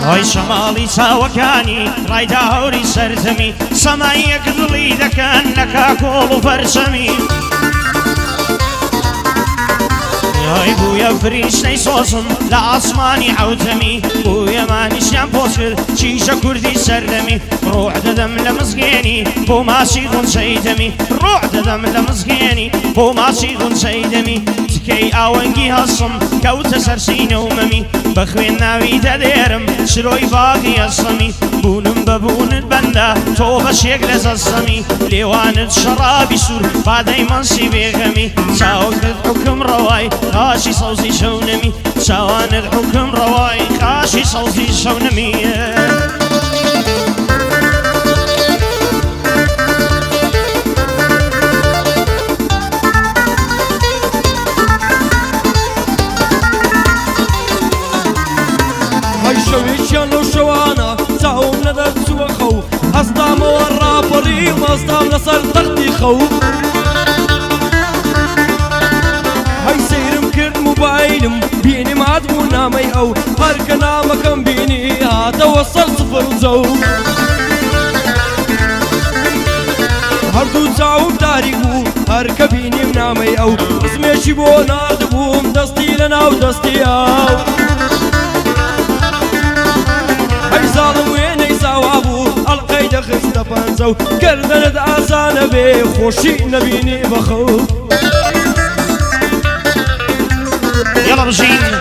ئەوی شەماڵی چاوەکانی ڕایدا هەوری سەرزەمی سەماییەک دڵی دەکەن لە کاکۆڵ و فەرشەمی ئەی بوویە فریشتەی سۆزم لە ئاسمانی عەوجەمی بوویەمانیشیان پۆچ کرد چیژە کوردی سەردەمی ڕۆح دەدەم لە مزگێنی بۆ ماچی غونچەی دەمی ڕۆح دەدەم لە مزگێنی بۆ ماچی غونچەی دەمی تکەی ئاوەنگی هەسم کەوتە سەر سینەومەمی بە خوێن ناوی دەدێرم شرۆی باقی ئەسەمی بوونم بەبوونت بەندە تۆ بەشێک لە زەستەمی لێوانت شەڕابی سوور بادەی مەنسی بێغەمی چاوەکت حوکم ڕەوای قاشی سەوزی شەونەمی چاوانت حوکم ڕەوای قاشی سەوزی شەونەمی شەوێکیان لەو شەوانە چاوم نەدەرچووە خەو هەستامەوە ڕاپەڕی و هەستام لەسەر تەختی خەو هەی سەیرم کرد موبایلم بینیم هاتبوو نامەی ئەو هەرکە نامەکەم بینی هاتەوە سەر سفر جەو هەردوو چاوم تاریک بوو هەرکە بینیم نامەی ئەو زمێشی بۆ ناردبووم دەستی لە ناو دەستی ئەو زاڵم وێنەی زاوا بوو ئەڵقەی دەخستە پەنجە و گەردەنت ئاسانە بێ خۆشی نەبینی بەخەو یەڵە بژین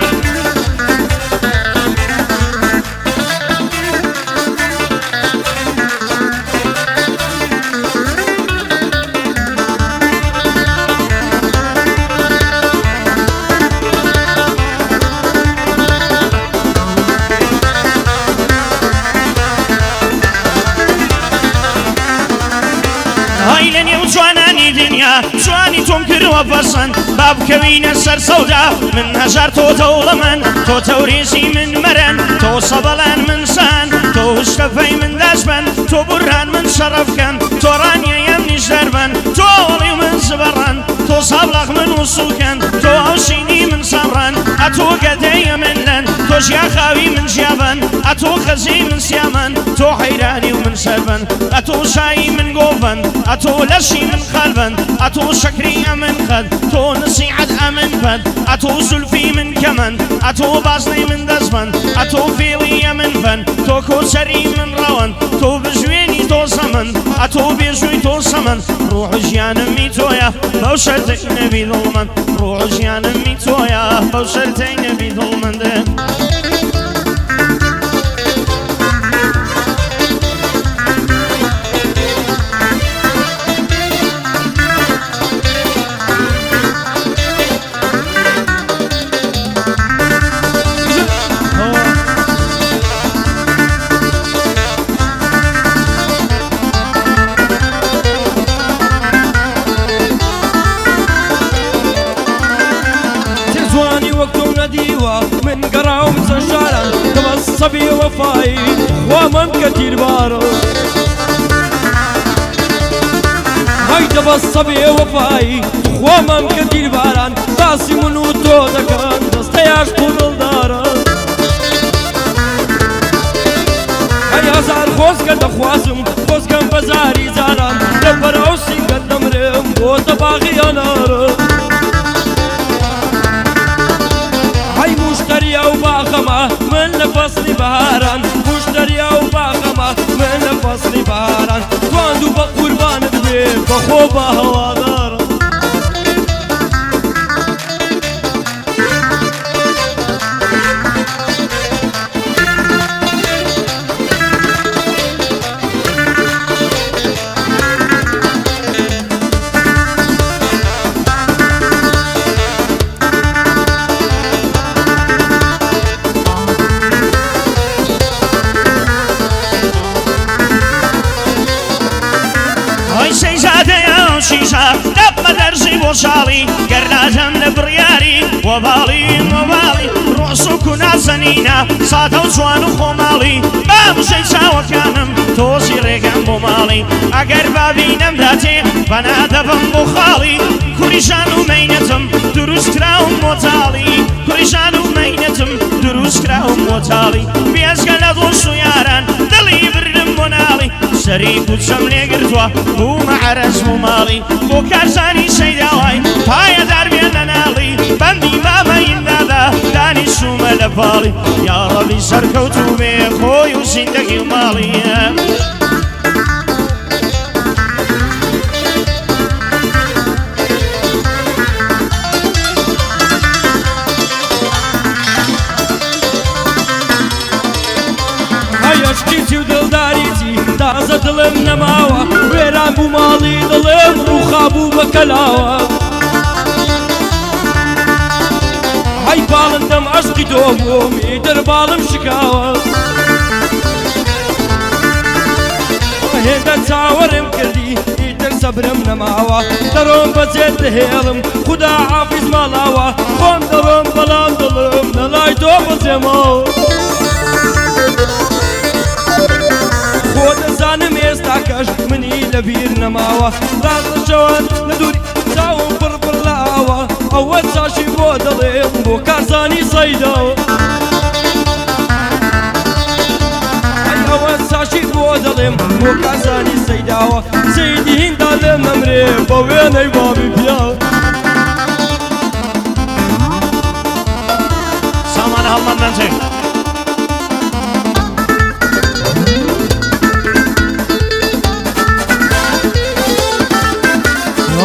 جوانانی دنیا جوانی تۆم کردوە پەسەند با بکەوینە سەر سەودا من هەژار تۆ دەوڵەمەند تۆ تەوریزی من مەرەن تۆ سەبەڵان من سان تۆ هشتەفەی من دەشبەن تۆ بورهان من شەڕەفکەن تۆ ڕانیەیەم نیش دەربەن تۆ ئەوڵی من زبەڕەن تۆ سابڵاق من وسوکەن تۆ ئەوشینی من سەمڕەن ئەتۆ گەدەیە من لەن تۆ ژیا خاوی من ژیابەن ئەتۆ خەزی من سیامەن تۆ حەیرانی و من سەربەن ئەتۆ شایی من گۆڤەن ئەتۆ لەشی من خەلبەن ئەتۆ شەکری ئەمن خەد تۆ نسیحەت ئەمن بەد ئەتۆ زولفی من کەمەن ئەتۆ بازنەی من دەستبەن ئەتۆ فێڵی ئەمن بەن تۆ کۆچەری من ڕەوەن تۆ بژوێنی تۆ سەمن ئەتۆ بێژووی تۆ سەمن ڕۆح ژیانمی تۆیە بەو شەرتەی نەبی دڵمەند ڕۆح ژیانمی تۆیە بەو شەرتەی نەبی دڵمەندە من قراوم سشارا تبصبي وفاي ومن كتير بارو هاي تبصبي وفاي ومن كتير باران راسي منو تو دكان دستياش طول دارا هاي هزار خوز قد خوازم خوز كم بزاري زاران دبر عوسي قد نمرم وطباغي انارم مشتريا وباخمة من لفصل بهاران مشتريا وباخمة من لفصل بهاران تواندو بقربان دبي بخوبة هوادارا شیشە دەبمە دەرزی بۆ شاڵی گەرناجەم لە بڕیاری وەباڵی ڕۆس و کوناسەنینە سادە و جوان و خۆماڵی با بژەی چاوەکانم تۆزی ڕێگەم بۆ ماڵی ئەگەر بابینەم داتێ بەنا دەبم بۆ خاڵی کوریژان و مەینەتم دروست کراوم بۆ تاڵی کوریژان و مەینەتم دروست دروستکراوم بۆ تاڵی بێزگە لە دۆست و یاران دڵی بردم بۆ ناڵی سەری کوچەم لێگرتووە بوومە عەرەزم و ماڵی بۆ کارزانی سەیداوای پایەدار بێن لە ناڵی بەندی بابەیندادا دانیشتومە لە پاڵی یا ڕەبی سەرکەوتوو بێ خۆی و زیندەگی و ماڵی عشقیتی و دڵداریتی تازە دڵم نەماوە وێران بوو ماڵی دڵم ڕووخا بوو بە کەلاوە هەی باڵندەم عشقی تۆ بووم ئیتر باڵم شکاوە هێندە چاوەڕم کردی ئیتر سەبرم نەماوە دەڕۆم بەجێت دەهێڵم خودا حافیز ماڵاوە خۆم دەڕۆم بەڵام دڵم لەلای تۆ بەجێمەوە خۆ دەزانم ئێستا کەش منی لەبیر نەماوە ڕاستەشەوە لە دووری چاوم پڕ لە ئاوە ئەوە چاشی بۆ دەڵێم بۆ کارزانی سەیداوە ئەوە چاشی بۆ دەڵێم بۆ کارزانی سەیداوە سەیدی هیندا لێ مەمرێ بە وێنەی بابی پیاوە سامانە هەڵمەندان چێ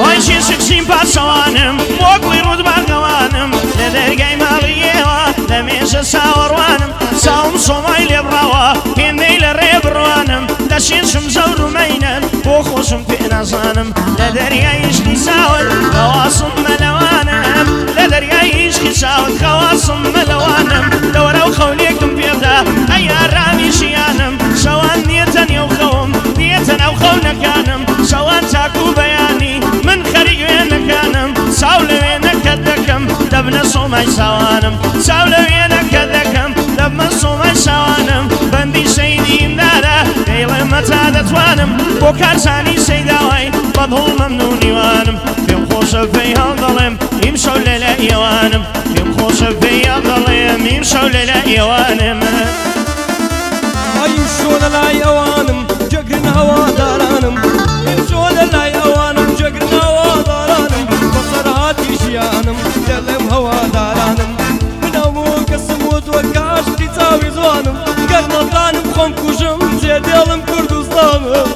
وایشی شکسیم پاسەوانم وەکوی ڕوودبارگەوانم لە دەرگای ماڵیەوە لە مێژە ساوەڕوانم ساوم سۆمای لێبڕاوە هێندەی لە ڕێ بڕوانم لە شێشم زەور و مەینەن بۆ خۆشم پێ نەزانم لە دەریای عشقی ساوت خەواسم مەلەوانم لە دەریای عشقی ساوت خەواسم مەلەوانم لەوەرە و خەولێکم پێدا ئەی ئارامی ژیانم شەوان نیەتە نێو خەوم نیەتە ناو خەونەکانم شەوان تاکو بەیانی من خەریک وێنەکانم ساو لە وێنەکە دەکەم دەبنە سۆمای ساوانم ساو لە وێنەکە دەکەم دەبمە سۆمای ساوانم بەندی سەیدیم دادا دەیڵێ مەتا دەتوانم بۆ کارزانی سەیداوای بەدڵ مەمنونیوانم پێم خۆشە پێی هەڵدەڵێم ئیمشەو لەلای ئێوانم پێم خۆشە پێی هەڵدەڵێم ئیمشەو لەلای ئێوانم ئیمشۆ لەلای ئەوانم جەگرن هەوادارانم ئیمشۆ لەلای ئەوانم جەگرن هەوادارانم بەسەرهاتی ژیانم دەڵێم هەوادارانم منەوە کەسم وت وەک عاشقی چاوی زوانم گەرمەڵانم خۆم کوژم جێدێڵم کوردستانم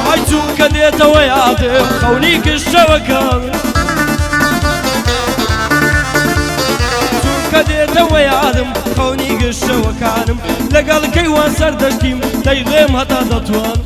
ئای چونکە دێتەوە یادم خەونی گشتەوەکانم چونکە دێتەوە یادم خەونی گشتەوەکانم لەگەڵ کەیوان سەردەشتیم دەیڵێم هەتا دەتوان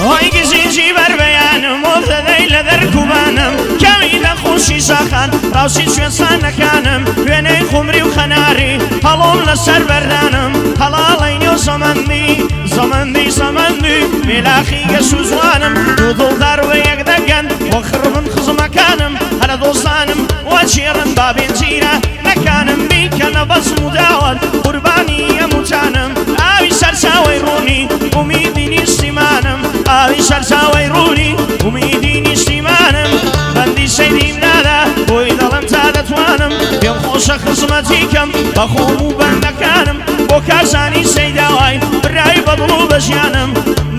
وای گزینجی بەربەیانم وەڵدەدەی لە دەرکوبانم کەوی لە خۆشی شاخان ڕاوسی شوێنسانەکانم وێنەی خومری و خەناری هەڵۆم لەسەر بەردانم هەڵاڵەی نێو زەمەندی زەمەندی زەمەندی مێلاخی گەش و جوانم دوو دڵدار بە یەک دەگەن بۆ خڕبن خزمەکانم هەرە دۆستانم وەچێڕن بابێن جیرە نەکانم بیکەنە بەزم و داوەت قوربانی هەمووتانم ئاوی سەرچاوی ڕوونی ئومیدی نیشتیمانم ئاوی سەرچاوی ڕوونی ئومیدی نیشتیمانم بەندی سەیدیم دادا بۆی دەڵم تا دەتوانم پێم خۆشە خزمەتیکەم بە خۆم و بەندەکانم بۆ کارزانی سەیداوای برای بەدڵ و بەژیانم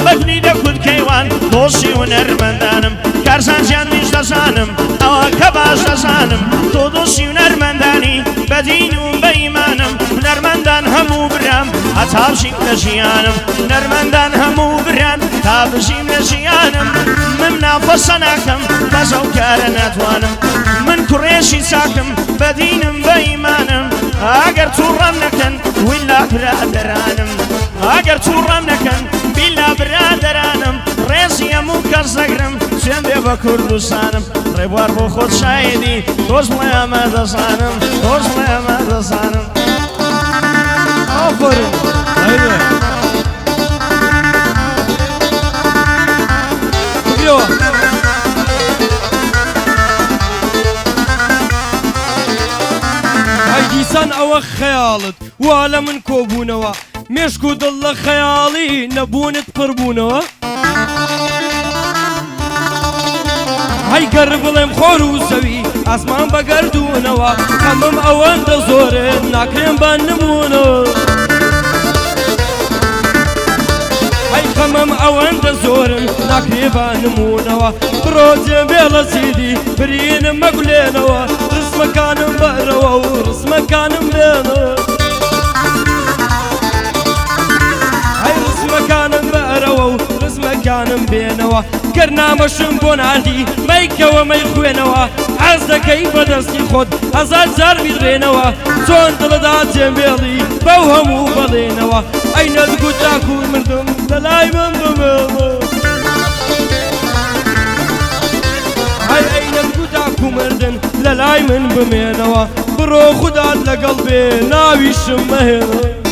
بەفنی دەکوت کەیوان دۆستی و نەرمەندانم کارزانجیان نیش دەزانم ئەوە کە باش دەزانم تۆ دۆستی و نەرمەندانی بەدین و بە ئیمانم نەرمەندان هەموو برام هەتا بژیم لە ژیانم نەرمەندان هەموو بران تا بژیم لە ژیانم من ناپەسە ناکەم بەزە و کارە ناتوانم من کوڕێشی چاکم بەدینم بە ئیمانم ئەگەر تووڕەم نەکەن ویلا برادەرانم ئەگەر تووڕەم نەکەن بیلا برادەرانم ڕێزی هەموو کەس دەگرم سوێن بێ بە کوردستانم ڕێبوار بۆ خۆت شایدی تۆش بڵێ ئەمە دەزانم تۆش بڵێ ئەمە دەزانم ئافەرین بگرەوە ئەی دیسان ئەوە خەیاڵت وا لە من کۆبوونەوە مێشک و دڵ لە خەیاڵی نەبوونت پڕبوونەوە هەی گەڕ بڵێم خۆر و زەوی ئاسمان بەگەردوونەوە خەمم ئەوەندە زۆرن ناکرێن بە نمونەوە هەی خەمم ئەوەندە زۆرن ناکرێ بە نمونەوە بڕۆ جێبێڵە سیدی برینم مەگولێنەوە ڕسمەکانم بەرەوە و ڕسمەکانم بێنەوە هەی ڕسمەکانم بەرەوە و ڕسمەکانم بێنەوە گەر نامەشم بۆ ناردی مەیکەوە مەی خوێنەوە حەز دەکەی بەدەستی خۆت هەزار جار بیدڕێنەوە چۆن دڵدا جێمبێڵی بەو هەموو بەڵێنەوە ئەی نەزگو تاکو مردم لەلای من بمێڵە هەی ئەی نەزگو تاکو مردن لەلای من بمێنەوە بڕۆ خودات لەگەڵ بێ ناویشم مەهێنە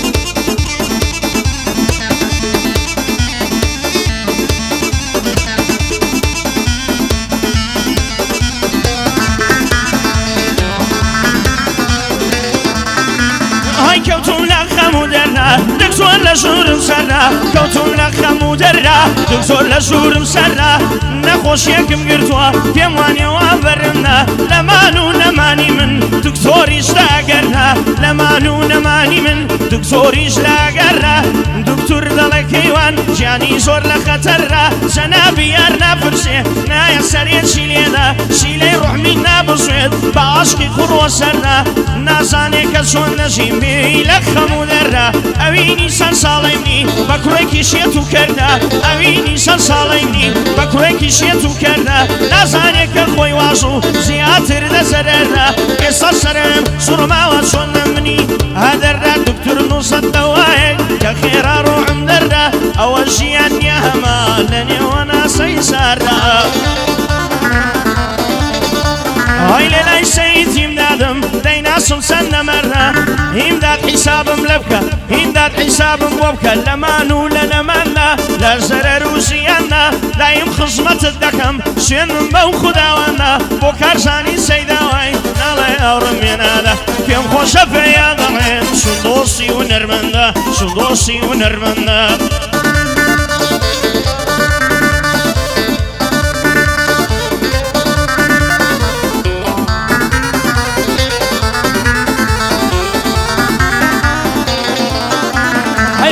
کەوتم لە خەم و دەرنا دکتۆر لە ژوورم سەرنا کەوتم لە خەم و دەرنا دکتۆر لە ژوورم سەرنا نەخۆشیەکم گرتووە پێم وانێەوە بەرمنا لەمان و نەمانی من دکتۆریش لاگەرنا لەمان و نەمانی من دکتۆریش لاگەرنا دکتۆر دەڵێ کەیوان گیانی زۆر لە خەتەرنا جەنابی یار ناپرسێ نایە سەرێکی لێدا شیلەی ڕوحمی نابژێت بە عاشقی خوڕوە سەرنا نازانێ کە چۆن نەژیم بێ لە خەم و دەرنا ئەوینی سەر ساڵێنی بە کوڕێکی شێت و کەردا ئەوینی سەر ساڵێنی بە کوڕێکی شێت و کەردا نازانێ کە خۆی واژ و زیاتر دەسەرەردا ئێستا سەرم سوڕماوە چۆن نەمنی هەدەردا دکتۆر نووسەد دەوایەک کە خێرا ڕۆحم دەردا ئەوە ژیان نیە هەما لە نێوە ناسەی ساردا هەی لە لای سەیدیم دادم دەیناسم چەند نەمەردا هیمداد حیسابم لە بکە هیمداد حیسابم بۆ بکە لەمان و لە نەماندا لە زەرەر و ژیاندا دایم خزمەتت دەکەم شوێنم بەو خوداواندا بۆ کارزانی سەیداوای ناڵێ ئەوڕم وێنادا پێم خۆشە پێیا دەڵێن چون دۆستی و نەرمەندە چون دۆستی و نەرمەندە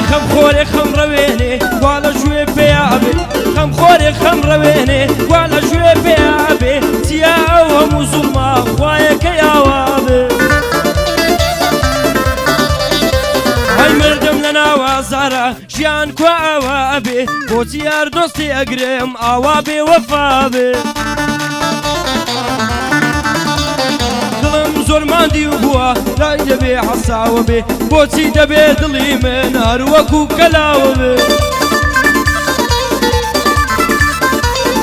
خەم خۆرێ خەم ڕەوێنێ وا لە ژوێ پێیا بێ خەم خۆرێ خەم ڕەوێنێ وا لە ژوێ پێیا بێ چیا ئەو هەموو زوڵما خوایەکە یاوا بێ هەی مردم لە ناوازارە ژیان کوا ئاوا بێ بۆچی یار دۆستی ئەگرێم ئاوا بێ وەفا بێ زۆر ماندی و بووە لای دەبێ حەساوە بێ بۆچی دەبێ دڵی من هەروەکو کەلاوە بێ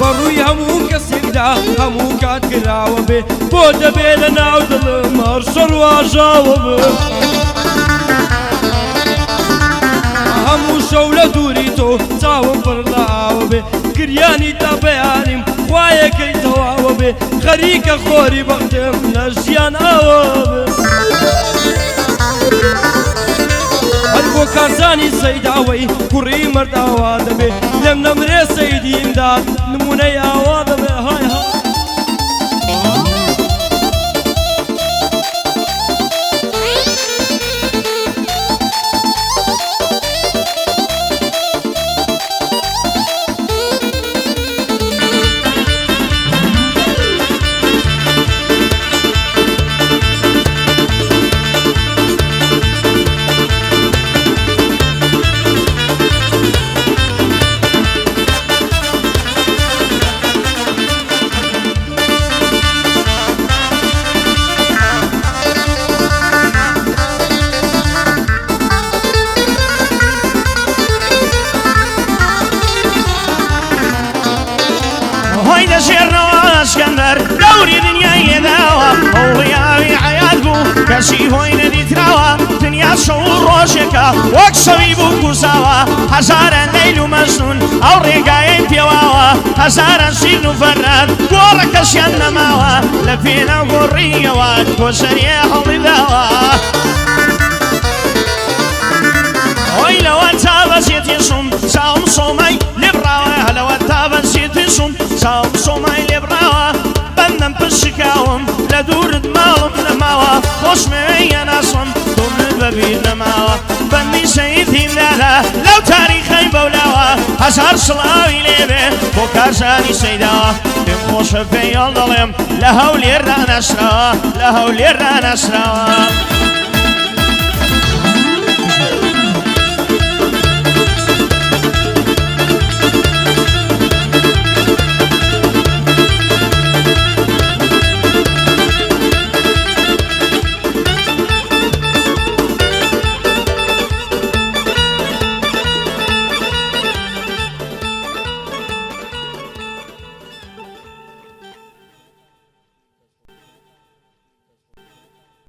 بەڕووی هەموو کەسێکدا هەموو کات کراوە بێ بۆ دەبێ لە ناو دڵم هەر شەڕ واژاوە بێ هەموو شەو لە دووری تۆ چاوم پڕ لە ئاوە بێ گریانی تا بەیانیم خوایەکەی تەواوە بێ خەریکە خۆری بەختم لە ژیان ئاوە بێ هەر بۆ کارزانی سەیداوەی کوڕی مەرداوا دەبێ لێم نەمرێ سەیدیمداد نمونەی ئاوا دەبێ های های ئەسکەندەر دەوری دنیای داوە هەوڵیاوی حەیات بوو کەسی هۆی نەدیتراوە دنیا شەو و ڕۆژێکە وەک شەوی بوو کوساوە هەزاران لەیل و مەجنون ئەو ڕێگایەی پێواوە هەزاران شیرن و فەرات گۆڕە کەسیان نەماوە لە پێناو گۆڕیەوە کۆشەریە هەڵی داوە ئۆی لەوە تا بەزێتی شوم چاوم سۆمای لێ بڕاوە هەلەوە تا بەزێتی شوم چاوم سۆمای لێ بڕاوە دیم دادا لەو تاریخەی بەولاوە هەزار سڵاوی لێبێ بۆ کارزانی سەیداوە پێم خۆشە پێیان دەڵێم لە هەولێر دانەسراوە لە هەولێر دانەسراوە